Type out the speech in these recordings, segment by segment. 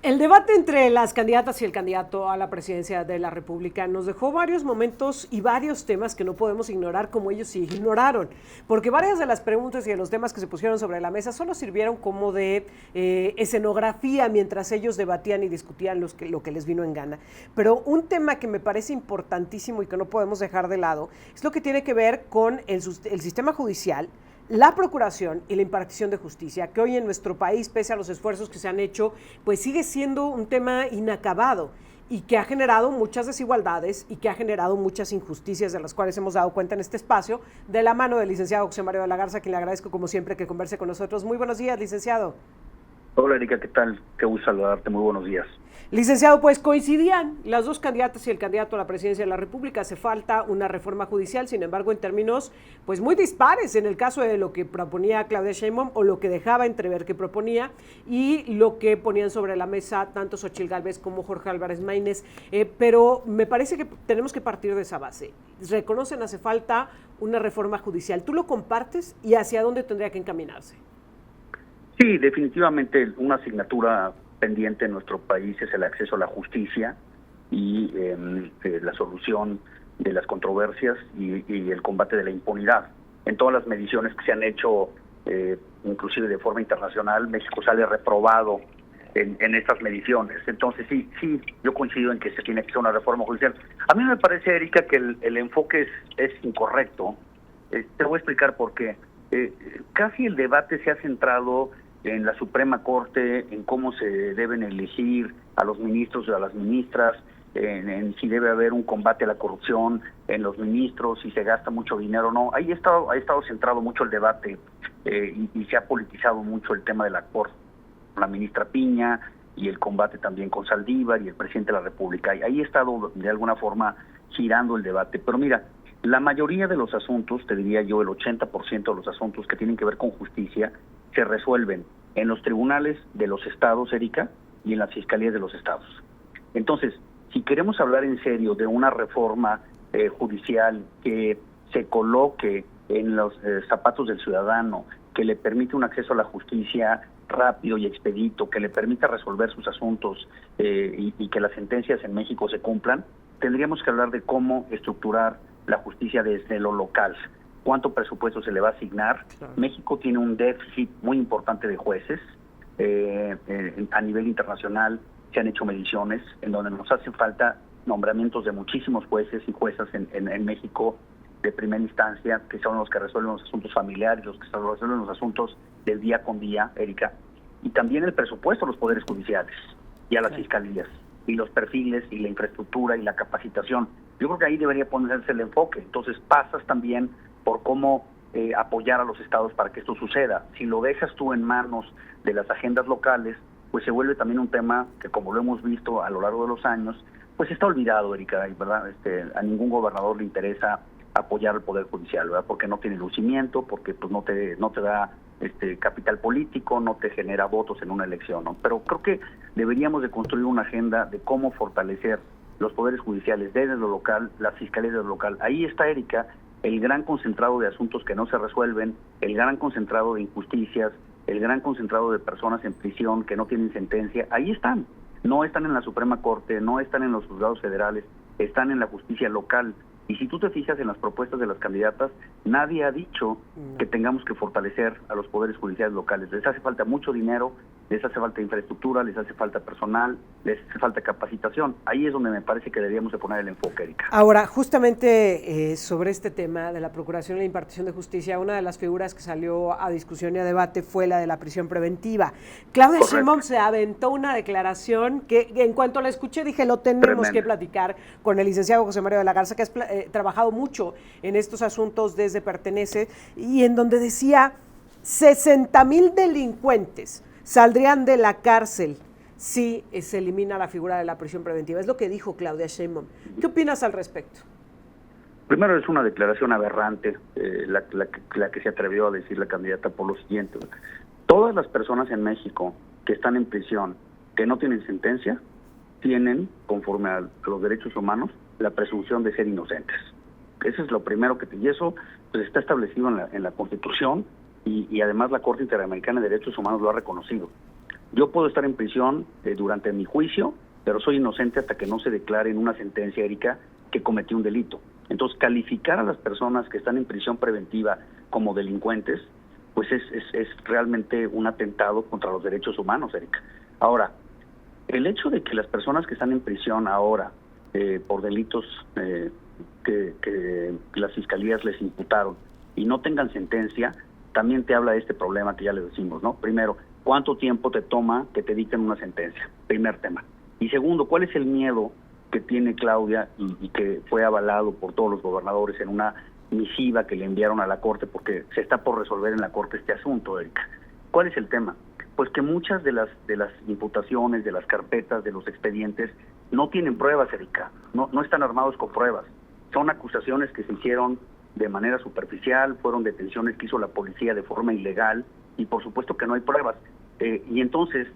El debate entre las candidatas y el candidato a la presidencia de la República nos dejó varios momentos y varios temas que no podemos ignorar como ellos sí ignoraron, porque varias de las preguntas y de los temas que se pusieron sobre la mesa solo sirvieron como de escenografía mientras ellos debatían y discutían lo que les vino en gana. Pero un tema que me parece importantísimo y que no podemos dejar de lado es lo que tiene que ver con el sistema judicial, la procuración y la impartición de justicia, que hoy en nuestro país, pese a los esfuerzos que se han hecho, pues sigue siendo un tema inacabado y que ha generado muchas desigualdades y que ha generado muchas injusticias de las cuales hemos dado cuenta en este espacio, de la mano del licenciado José Mario de la Garza, a quien le agradezco como siempre que converse con nosotros. Muy buenos días, licenciado. Hola Erika, ¿qué tal? Qué gusto saludarte, muy buenos días. Licenciado, pues coincidían las dos candidatas y el candidato a la presidencia de la República. Hace falta una reforma judicial, sin embargo, en términos pues muy dispares en el caso de lo que proponía Claudia Sheinbaum o lo que dejaba entrever que proponía y lo que ponían sobre la mesa tanto Xochitl Gálvez como Jorge Álvarez Maínez. Pero me parece que tenemos que partir de esa base. Reconocen, hace falta una reforma judicial. ¿Tú lo compartes y hacia dónde tendría que encaminarse? Sí, definitivamente una asignatura pendiente en nuestro país es el acceso a la justicia y la solución de las controversias y el combate de la impunidad. En todas las mediciones que se han hecho, inclusive de forma internacional, México sale reprobado en estas mediciones. Entonces sí, yo coincido en que se tiene que hacer una reforma judicial. A mí me parece, Erika, que el enfoque es incorrecto. Te voy a explicar por qué. Casi el debate se ha centrado en la Suprema Corte, en cómo se deben elegir a los ministros y a las ministras, en si debe haber un combate a la corrupción en los ministros, si se gasta mucho dinero o no. Ahí ha estado centrado mucho el debate y se ha politizado mucho el tema de la ministra Piña y el combate también con Saldívar y el presidente de la República. Y ahí ha estado de alguna forma girando el debate. Pero mira, la mayoría de los asuntos, te diría yo, el 80% de los asuntos que tienen que ver con justicia, se resuelven en los tribunales de los estados, Erika, y en las fiscalías de los estados. Entonces, si queremos hablar en serio de una reforma judicial que se coloque en los zapatos del ciudadano, que le permite un acceso a la justicia rápido y expedito, que le permita resolver sus asuntos y que las sentencias en México se cumplan, tendríamos que hablar de cómo estructurar la justicia desde lo local. ¿Cuánto presupuesto se le va a asignar? Claro. México tiene un déficit muy importante de jueces. A nivel internacional se han hecho mediciones en donde nos hacen falta nombramientos de muchísimos jueces y juezas en México de primera instancia, que son los que resuelven los asuntos familiares, los que resuelven los asuntos del día con día, Erika. Y también el presupuesto a los poderes judiciales y a las fiscalías, y los perfiles y la infraestructura y la capacitación. Yo creo que ahí debería ponerse el enfoque. Entonces pasas también por cómo apoyar a los estados para que esto suceda. Si lo dejas tú en manos de las agendas locales, pues se vuelve también un tema que, como lo hemos visto a lo largo de los años, pues está olvidado, Erika, ¿verdad? A ningún gobernador le interesa apoyar al Poder Judicial, ¿verdad? Porque no tiene lucimiento, porque pues no te da capital político, no te genera votos en una elección, ¿no? Pero creo que deberíamos de construir una agenda de cómo fortalecer los poderes judiciales desde lo local, las fiscalías de lo local. Ahí está, Erika, el gran concentrado de asuntos que no se resuelven, el gran concentrado de injusticias, el gran concentrado de personas en prisión que no tienen sentencia. Ahí están. No están en la Suprema Corte, no están en los juzgados federales, están en la justicia local. Y si tú te fijas en las propuestas de las candidatas, nadie ha dicho que tengamos que fortalecer a los poderes judiciales locales. Les hace falta mucho dinero, les hace falta infraestructura, les hace falta personal, les hace falta capacitación. Ahí es donde me parece que deberíamos de poner el enfoque, Erika. Ahora, justamente sobre este tema de la procuración y la impartición de justicia, una de las figuras que salió a discusión y a debate fue la de la prisión preventiva. Claudia Sheinbaum se aventó una declaración que en cuanto la escuché dije, lo tenemos que platicar con el licenciado José Mario de la Garza, que has trabajado mucho en estos asuntos desde Pertenece, y en donde decía 60,000 delincuentes saldrían de la cárcel si se elimina la figura de la prisión preventiva. Es lo que dijo Claudia Sheinbaum. ¿Qué opinas al respecto? Primero, es una declaración aberrante la que se atrevió a decir la candidata por lo siguiente. Todas las personas en México que están en prisión, que no tienen sentencia, tienen, conforme a los derechos humanos, la presunción de ser inocentes. Eso es lo primero y eso pues está establecido en la Constitución y además la Corte Interamericana de Derechos Humanos lo ha reconocido. Yo puedo estar en prisión durante mi juicio, pero soy inocente hasta que no se declare en una sentencia, Erika, que cometí un delito. Entonces, calificar a las personas que están en prisión preventiva como delincuentes, pues es realmente un atentado contra los derechos humanos, Erika. Ahora, el hecho de que las personas que están en prisión ahora por delitos que las fiscalías les imputaron y no tengan sentencia, también te habla de este problema que ya le decimos, ¿no? Primero, ¿cuánto tiempo te toma que te dicten una sentencia? Primer tema. Y segundo, ¿cuál es el miedo que tiene Claudia y que fue avalado por todos los gobernadores en una misiva que le enviaron a la Corte, porque se está por resolver en la Corte este asunto, Erika? ¿Cuál es el tema? Pues que muchas de las imputaciones, de las carpetas, de los expedientes, no tienen pruebas, Erika, no están armados con pruebas. Son acusaciones que se hicieron de manera superficial, fueron detenciones que hizo la policía de forma ilegal, y por supuesto que no hay pruebas. Y entonces,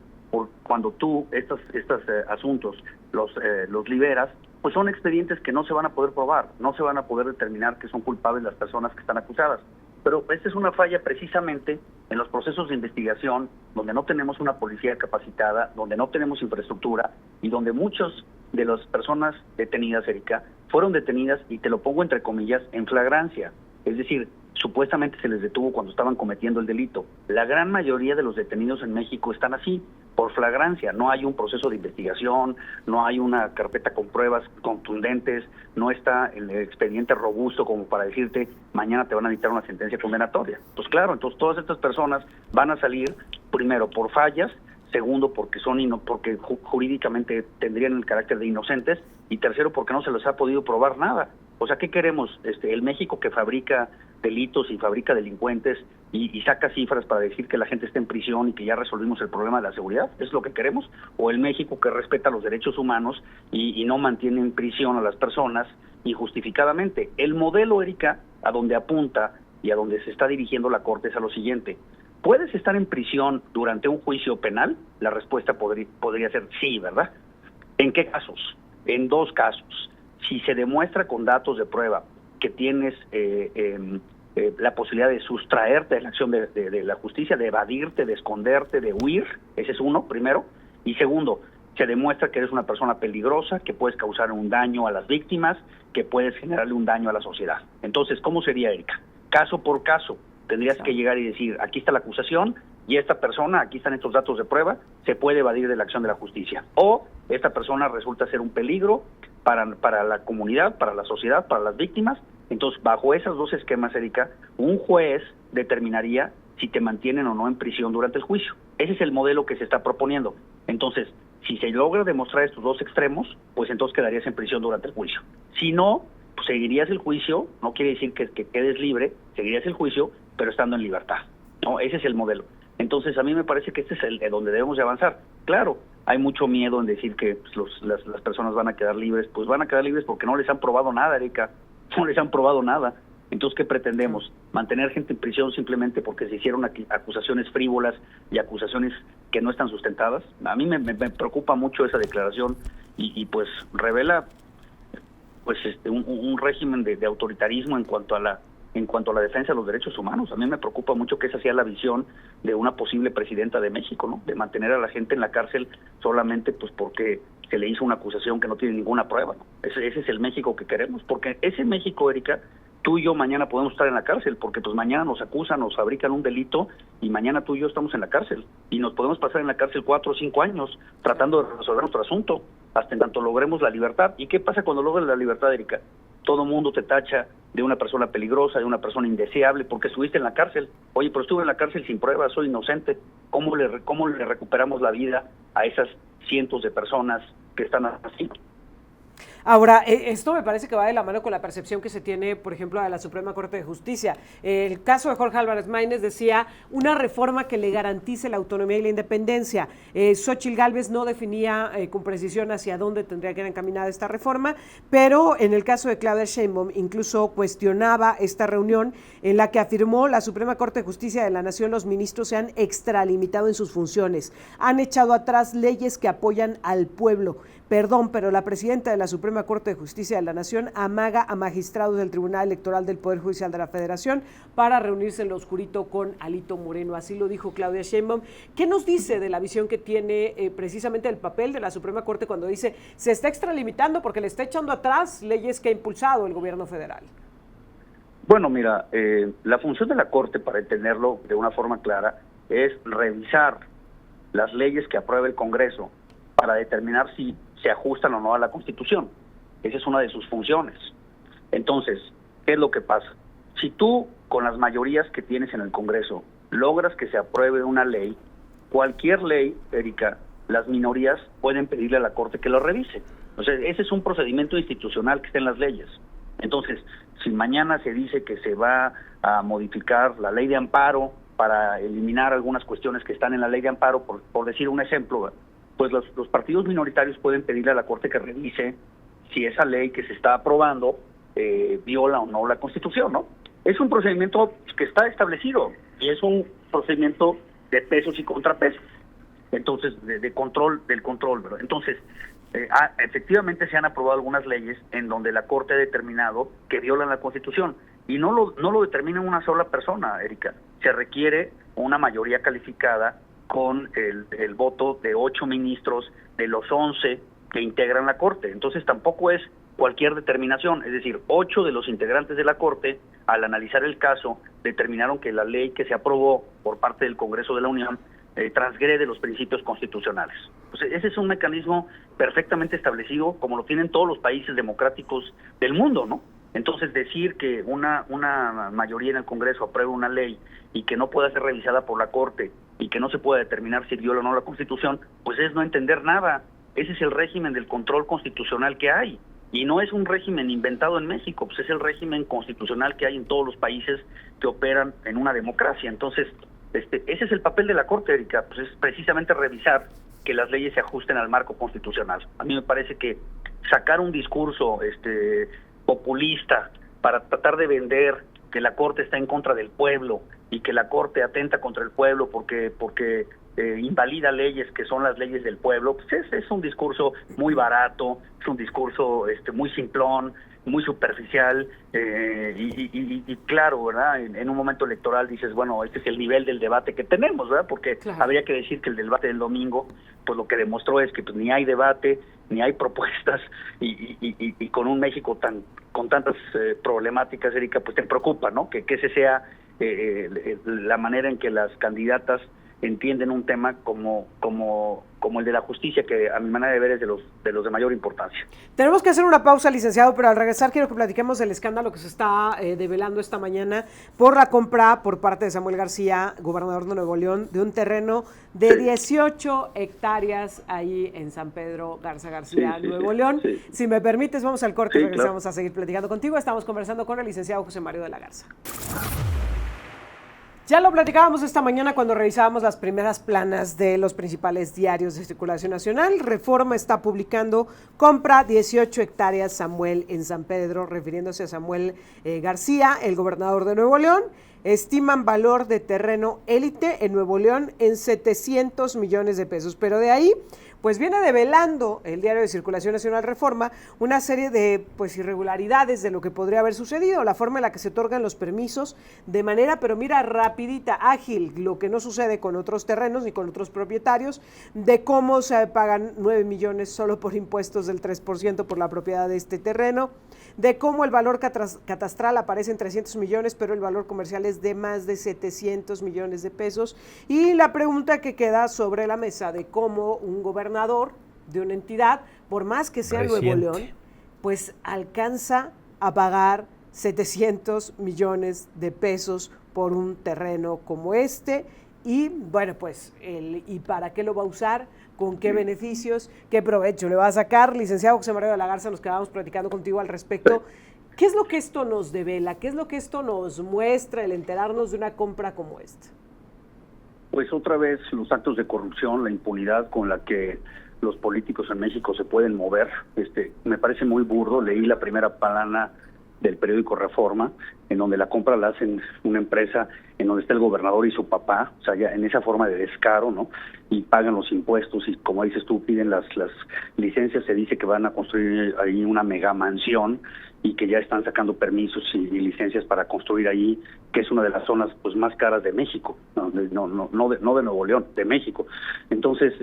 cuando tú estos asuntos los liberas, pues son expedientes que no se van a poder probar, no se van a poder determinar que son culpables las personas que están acusadas. Pero esta es una falla precisamente en los procesos de investigación, donde no tenemos una policía capacitada, donde no tenemos infraestructura y donde muchas de las personas detenidas, Erika, fueron detenidas, y te lo pongo entre comillas, en flagrancia. Es decir, supuestamente se les detuvo cuando estaban cometiendo el delito. La gran mayoría de los detenidos en México están así, por flagrancia. No hay un proceso de investigación, no hay una carpeta con pruebas contundentes, no está el expediente robusto como para decirte mañana te van a dictar una sentencia condenatoria. Pues claro, entonces todas estas personas van a salir, primero por fallas, segundo porque porque jurídicamente tendrían el carácter de inocentes, y tercero porque no se les ha podido probar nada. O sea, ¿qué queremos? ¿El México que fabrica delitos y fabrica delincuentes y saca cifras para decir que la gente está en prisión y que ya resolvimos el problema de la seguridad? ¿Es lo que queremos? ¿O el México que respeta los derechos humanos y no mantiene en prisión a las personas injustificadamente? El modelo, Erika, a donde apunta y a donde se está dirigiendo la Corte es a lo siguiente: ¿puedes estar en prisión durante un juicio penal? La respuesta podría ser sí, ¿verdad? ¿En qué casos? En dos casos. Si se demuestra con datos de prueba que tienes la posibilidad de sustraerte de la acción de la justicia, de evadirte, de esconderte, de huir, ese es uno, primero. Y segundo, se demuestra que eres una persona peligrosa, que puedes causar un daño a las víctimas, que puedes generarle un daño a la sociedad. Entonces, ¿cómo sería, Erika? Caso por caso, tendrías que llegar y decir, aquí está la acusación, y esta persona, aquí están estos datos de prueba, se puede evadir de la acción de la justicia. O esta persona resulta ser un peligro para la comunidad, para la sociedad, para las víctimas. Entonces, bajo esos dos esquemas, Erika, un juez determinaría si te mantienen o no en prisión durante el juicio. Ese es el modelo que se está proponiendo. Entonces, si se logra demostrar estos dos extremos, pues entonces quedarías en prisión durante el juicio. Si no, pues seguirías el juicio, no quiere decir que quedes libre, seguirías el juicio, pero estando en libertad. No, ese es el modelo. Entonces, a mí me parece que este es el donde debemos de avanzar. Claro, hay mucho miedo en decir que pues, las personas van a quedar libres. Pues van a quedar libres porque no les han probado nada, Erika. No les han probado nada. Entonces, ¿qué pretendemos? ¿Mantener gente en prisión simplemente porque se hicieron acusaciones frívolas y acusaciones que no están sustentadas? A mí me preocupa mucho esa declaración y pues revela pues un régimen de autoritarismo en cuanto a la defensa de los derechos humanos. A mí me preocupa mucho que esa sea la visión de una posible presidenta de México, ¿no? De mantener a la gente en la cárcel solamente pues porque se le hizo una acusación que no tiene ninguna prueba, ¿no? Ese es el México que queremos, porque ese México, Erika, tú y yo mañana podemos estar en la cárcel, porque pues mañana nos acusan, nos fabrican un delito, y mañana tú y yo estamos en la cárcel, y nos podemos pasar en la cárcel 4 o 5 años tratando de resolver nuestro asunto, hasta en tanto logremos la libertad. ¿Y qué pasa cuando logres la libertad, Erika? Todo mundo te tacha de una persona peligrosa, de una persona indeseable, porque estuviste en la cárcel. Oye, pero estuve en la cárcel sin pruebas, soy inocente. ¿Cómo le recuperamos la vida a esas cientos de personas que están así? Ahora, esto me parece que va de la mano con la percepción que se tiene, por ejemplo, de la Suprema Corte de Justicia. El caso de Jorge Álvarez Maínez decía una reforma que le garantice la autonomía y la independencia. Xóchitl Gálvez no definía con precisión hacia dónde tendría que ir encaminada esta reforma, pero en el caso de Claudia Sheinbaum incluso cuestionaba esta reunión en la que afirmó la Suprema Corte de Justicia de la Nación, los ministros se han extralimitado en sus funciones, han echado atrás leyes que apoyan al pueblo. Perdón, pero la presidenta de la Suprema Suprema Corte de Justicia de la Nación amaga a magistrados del Tribunal Electoral del Poder Judicial de la Federación para reunirse en lo oscurito con Alito Moreno. Así lo dijo Claudia Sheinbaum. ¿Qué nos dice de la visión que tiene precisamente el papel de la Suprema Corte cuando dice se está extralimitando porque le está echando atrás leyes que ha impulsado el gobierno federal? Bueno, mira, la función de la Corte, para entenderlo de una forma clara, es revisar las leyes que aprueba el Congreso para determinar si se ajustan o no a la Constitución. Esa es una de sus funciones. Entonces, ¿qué es lo que pasa? Si tú, con las mayorías que tienes en el Congreso, logras que se apruebe una ley, cualquier ley, Erika, las minorías pueden pedirle a la Corte que lo revise. O sea, ese es un procedimiento institucional que está en las leyes. Entonces, si mañana se dice que se va a modificar la ley de amparo para eliminar algunas cuestiones que están en la ley de amparo, por decir un ejemplo, pues los partidos minoritarios pueden pedirle a la Corte que revise si esa ley que se está aprobando viola o no la Constitución, ¿no? Es un procedimiento que está establecido y es un procedimiento de pesos y contrapesos, entonces del control, ¿verdad? Entonces, efectivamente se han aprobado algunas leyes en donde la Corte ha determinado que violan la Constitución y no lo determina una sola persona, Erika. Se requiere una mayoría calificada con el voto de 8 ministros de los 11 que integran la Corte. Entonces tampoco es cualquier determinación, es decir, 8 de los integrantes de la Corte, al analizar el caso, determinaron que la ley que se aprobó por parte del Congreso de la Unión transgrede los principios constitucionales. Entonces, ese es un mecanismo perfectamente establecido, como lo tienen todos los países democráticos del mundo, ¿no? Entonces, decir que una mayoría en el Congreso apruebe una ley y que no pueda ser revisada por la Corte y que no se pueda determinar si viola o no la Constitución, pues es no entender nada. Ese es el régimen del control constitucional que hay. Y no es un régimen inventado en México, pues es el régimen constitucional que hay en todos los países que operan en una democracia. Entonces, ese es el papel de la Corte, Erika, pues es precisamente revisar que las leyes se ajusten al marco constitucional. A mí me parece que sacar un discurso populista para tratar de vender que la Corte está en contra del pueblo y que la Corte atenta contra el pueblo porque invalida leyes que son las leyes del pueblo, pues es un discurso muy barato, es un discurso muy simplón, muy superficial, y claro, ¿verdad? En un momento electoral dices, bueno, este es el nivel del debate que tenemos, ¿verdad? Porque claro, habría que decir que el debate del domingo, pues lo que demostró es que pues, ni hay debate, ni hay propuestas, y con un México con tantas problemáticas, Erika, pues te preocupa, ¿no? Que ese sea la manera en que las candidatas entienden un tema como el de la justicia, que a mi manera de ver es de los de mayor importancia. Tenemos que hacer una pausa, licenciado, pero al regresar quiero que platiquemos del escándalo que se está develando esta mañana por la compra por parte de Samuel García, gobernador de Nuevo León, de un terreno de 18 hectáreas ahí en San Pedro Garza Nuevo León. Sí. Si me permites, vamos al corte y regresamos a seguir platicando contigo. Estamos conversando con el licenciado José Mario de la Garza. Ya lo platicábamos esta mañana cuando revisábamos las primeras planas de los principales diarios de circulación nacional. Reforma está publicando compra 18 hectáreas Samuel en San Pedro, refiriéndose a Samuel García, el gobernador de Nuevo León. Estiman valor de terreno élite en Nuevo León en 700 millones de pesos, pero de ahí pues viene develando el diario de circulación nacional Reforma una serie de pues irregularidades de lo que podría haber sucedido, la forma en la que se otorgan los permisos de manera, pero mira, rapidita, ágil, lo que no sucede con otros terrenos ni con otros propietarios, de cómo se pagan 9 millones solo por impuestos del 3% por la propiedad de este terreno, de cómo el valor catastral aparece en 300 millones, pero el valor comercial es de más de 700 millones de pesos, y la pregunta que queda sobre la mesa de cómo un gobernador de una entidad, por más que sea Nuevo León, pues alcanza a pagar 700 millones de pesos por un terreno como este, y bueno, pues, ¿y para qué lo va a usar? ¿Con qué beneficios? ¿Qué provecho le va a sacar? Licenciado José Mario de la Garza, nos quedamos platicando contigo al respecto. ¿Qué es lo que esto nos devela? ¿Qué es lo que esto nos muestra, el enterarnos de una compra como esta? Pues otra vez los actos de corrupción, la impunidad con la que los políticos en México se pueden mover, me parece muy burdo. Leí la primera plana del periódico Reforma, en donde la compra la hacen una empresa en donde está el gobernador y su papá, o sea, ya en esa forma de descaro, ¿no? Y pagan los impuestos y, como dices tú, piden las licencias. Se dice que van a construir ahí una mega mansión y que ya están sacando permisos y licencias para construir ahí, que es una de las zonas pues más caras de México, no de Nuevo León, de México. Entonces,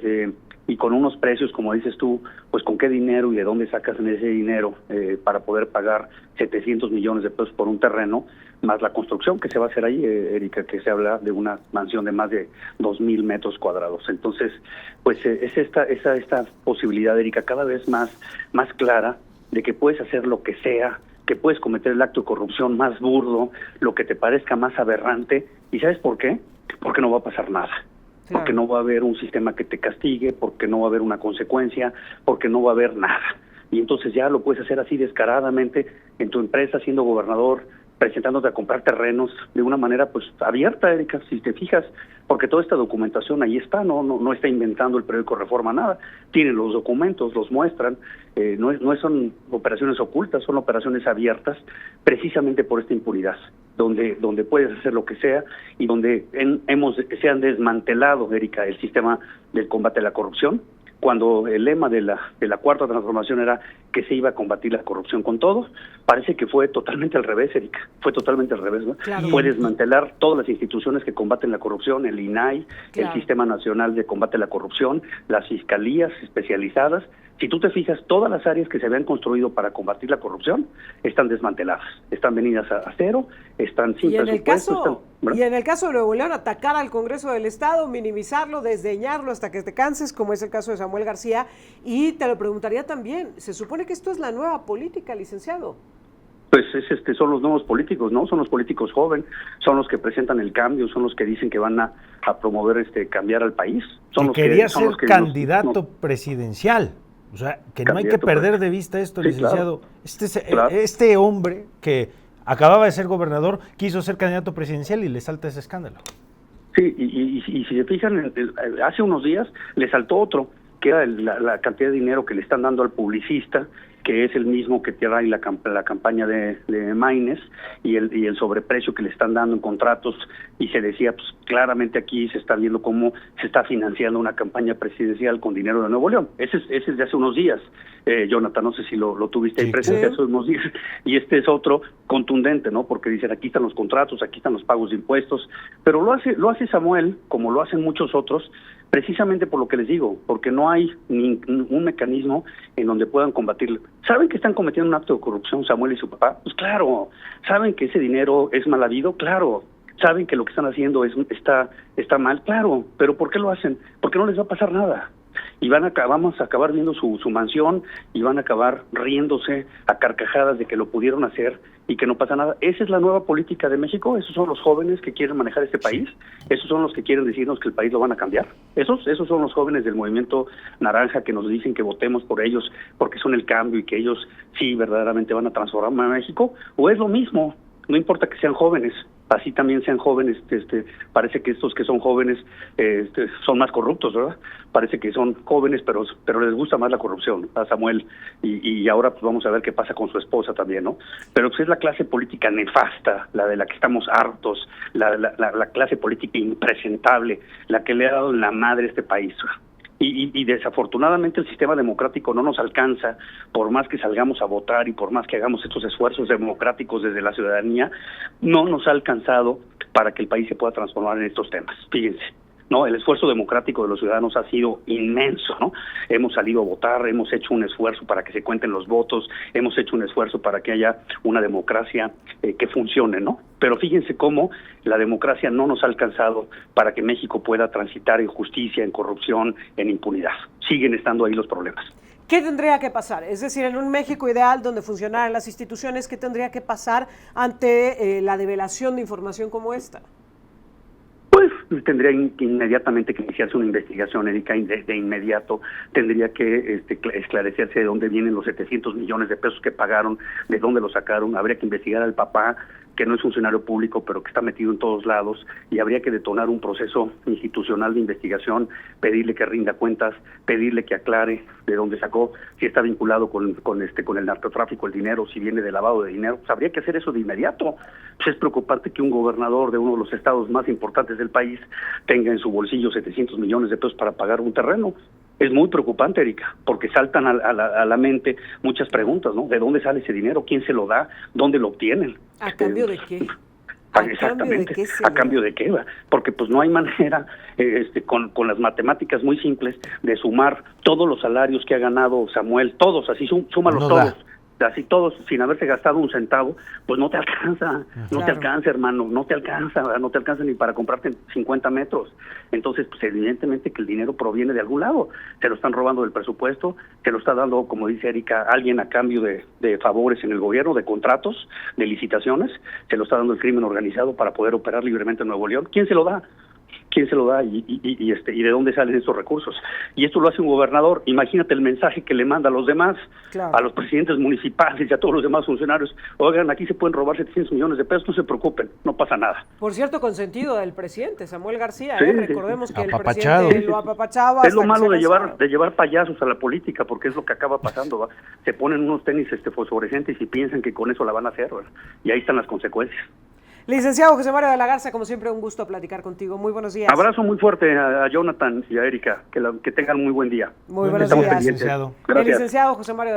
y con unos precios, como dices tú, pues con qué dinero y de dónde sacas ese dinero para poder pagar 700 millones de pesos por un terreno, más la construcción que se va a hacer ahí, Erika, que se habla de una mansión de más de 2,000 metros cuadrados. Entonces, pues es esta posibilidad, Erika, cada vez más clara, de que puedes hacer lo que sea, que puedes cometer el acto de corrupción más burdo, lo que te parezca más aberrante. ¿Y sabes por qué? Porque no va a pasar nada. Claro. Porque no va a haber un sistema que te castigue, porque no va a haber una consecuencia, porque no va a haber nada. Y entonces ya lo puedes hacer así descaradamente en tu empresa, siendo gobernador, presentándote a comprar terrenos de una manera pues abierta, Erika, si te fijas, porque toda esta documentación ahí está, no está inventando el periódico Reforma nada, tienen los documentos, los muestran, no son operaciones ocultas, son operaciones abiertas, precisamente por esta impunidad, donde puedes hacer lo que sea y donde se han desmantelado, Erika, el sistema del combate a la corrupción, cuando el lema de la cuarta transformación era que se iba a combatir la corrupción con todo. Parece que fue totalmente al revés, Erika, fue totalmente al revés, ¿no? Claro. Fue desmantelar todas las instituciones que combaten la corrupción, el INAI, claro, el Sistema Nacional de Combate a la Corrupción, las fiscalías especializadas. Si tú te fijas, todas las áreas que se habían construido para combatir la corrupción están desmanteladas, están venidas a cero, están sin presupuesto. Y en el caso de Nuevo León, atacar al Congreso del Estado, minimizarlo, desdeñarlo hasta que te canses, como es el caso de Samuel García. Y te lo preguntaría también, se supone que esto es la nueva política, licenciado. Pues son los nuevos políticos, ¿no? Son los políticos jóvenes, son los que presentan el cambio, son los que dicen que van a promover cambiar al país. Son los quería ser candidato presidencial. O sea, que no hay que perder de vista esto, sí, licenciado. Claro. Este hombre que acababa de ser gobernador quiso ser candidato presidencial y le salta ese escándalo. Sí, y si se fijan, hace unos días le saltó otro, que era la cantidad de dinero que le están dando al publicista, que es el mismo que trae la campaña de Maines, y el sobreprecio que le están dando en contratos, y se decía, pues claramente aquí se está viendo cómo se está financiando una campaña presidencial con dinero de Nuevo León. Ese es de hace unos días, Jonathan, no sé si lo tuviste ahí presente, hace unos días, y este es otro contundente, ¿no? Porque dicen, aquí están los contratos, aquí están los pagos de impuestos, pero lo hace Samuel, como lo hacen muchos otros, precisamente por lo que les digo, porque no hay un mecanismo en donde puedan combatirlo. ¿Saben que están cometiendo un acto de corrupción Samuel y su papá? Pues claro. ¿Saben que ese dinero es mal habido? Claro. ¿Saben que lo que están haciendo está mal? Claro. ¿Pero por qué lo hacen? Porque no les va a pasar nada. Y vamos a acabar viendo su mansión y van a acabar riéndose a carcajadas de que lo pudieron hacer y que no pasa nada. Esa es la nueva política de México. Esos son los jóvenes que quieren manejar este país. Esos son los que quieren decirnos que el país lo van a cambiar. Esos son los jóvenes del movimiento naranja que nos dicen que votemos por ellos porque son el cambio y que ellos sí verdaderamente van a transformar a México. ¿O es lo mismo? No importa que sean jóvenes, así también sean jóvenes, parece que estos que son jóvenes son más corruptos, ¿verdad? Parece que son jóvenes, pero les gusta más la corrupción a Samuel, y ahora pues vamos a ver qué pasa con su esposa también, ¿no? Pero pues es la clase política nefasta, la de la que estamos hartos, la clase política impresentable, la que le ha dado la madre a este país. Y desafortunadamente el sistema democrático no nos alcanza, por más que salgamos a votar y por más que hagamos estos esfuerzos democráticos desde la ciudadanía, no nos ha alcanzado para que el país se pueda transformar en estos temas. Fíjense, ¿no? El esfuerzo democrático de los ciudadanos ha sido inmenso, ¿no? Hemos salido a votar, hemos hecho un esfuerzo para que se cuenten los votos, hemos hecho un esfuerzo para que haya una democracia que funcione, ¿no? Pero fíjense cómo la democracia no nos ha alcanzado para que México pueda transitar en justicia, en corrupción, en impunidad. Siguen estando ahí los problemas. ¿Qué tendría que pasar? Es decir, en un México ideal donde funcionaran las instituciones, ¿qué tendría que pasar ante la develación de información como esta? Pues tendría inmediatamente que iniciarse una investigación, Erika, de inmediato tendría que esclarecerse de dónde vienen los 700 millones de pesos que pagaron, de dónde los sacaron, habría que investigar al papá, que no es funcionario público, pero que está metido en todos lados, y habría que detonar un proceso institucional de investigación, pedirle que rinda cuentas, pedirle que aclare de dónde sacó, si está vinculado con el narcotráfico, el dinero, si viene de lavado de dinero. Pues habría que hacer eso de inmediato. Pues es preocupante que un gobernador de uno de los estados más importantes del país tenga en su bolsillo 700 millones de pesos para pagar un terreno. Es muy preocupante, Erika, porque saltan a la mente muchas preguntas, ¿no? ¿De dónde sale ese dinero? ¿Quién se lo da? ¿Dónde lo obtienen? ¿A cambio de qué? Exactamente, ¿a cambio de qué va? Porque pues no hay manera, con las matemáticas muy simples, de sumar todos los salarios que ha ganado Samuel, todos, así súmalos no todos. Así todos, sin haberse gastado un centavo, pues no te alcanza, no te alcanza, hermano, no te alcanza ni para comprarte 50 metros. Entonces, pues evidentemente que el dinero proviene de algún lado, se lo están robando del presupuesto, se lo está dando, como dice Erika, alguien a cambio de favores en el gobierno, de contratos, de licitaciones, se lo está dando el crimen organizado para poder operar libremente en Nuevo León. ¿Quién se lo da? ¿Quién se lo da y de dónde salen esos recursos? Y esto lo hace un gobernador. Imagínate el mensaje que le manda a los demás, claro, a los presidentes municipales y a todos los demás funcionarios. Oigan, aquí se pueden robar 700 millones de pesos, no se preocupen, no pasa nada. Por cierto, consentido del presidente Samuel García, sí, recordemos que el presidente lo apapachaba. Es lo malo de llevar payasos a la política, porque es lo que acaba pasando, ¿va? Se ponen unos tenis fosforescentes y piensan que con eso la van a hacer, ¿verdad? Y ahí están las consecuencias. Licenciado José Mario de la Garza, como siempre, un gusto platicar contigo. Muy buenos días. Abrazo muy fuerte a Jonathan y a Erika. Que tengan muy buen día. Muy buenos días. Licenciado. El licenciado José Mario de